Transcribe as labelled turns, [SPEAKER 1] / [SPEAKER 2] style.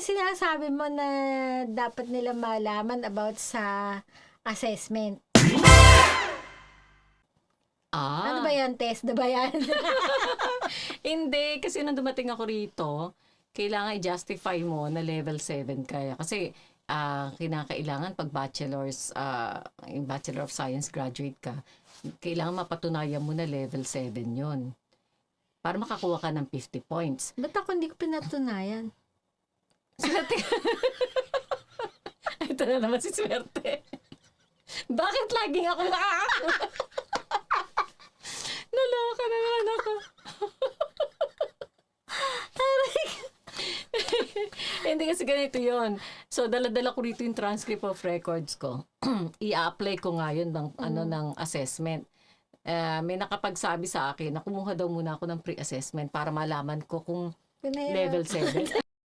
[SPEAKER 1] yung sinasabi mo na dapat nila malaman about sa assessment? Ano ba yan? Test na ba yan?
[SPEAKER 2] Hindi, kasi nung dumating ako rito, kailangan i-justify mo na level 7 kaya. Kasi kinakailangan pag yung Bachelor of Science graduate ka, kailangan mapatunayan mo na level 7 yon para makakuha ka ng 50 points.
[SPEAKER 1] Ba't ako hindi ko pinatunayan?
[SPEAKER 2] Swerte. Ito na naman si Swerte. Bakit laging ako Naloka na naman ako. Hindi kasi ganito yon. So, dala-dala ko rito yung transcript of records ko. I-apply ko nga yun ng assessment. May nakapagsabi sa akin na kumuha daw muna ako ng pre-assessment para malaman ko kung level 7.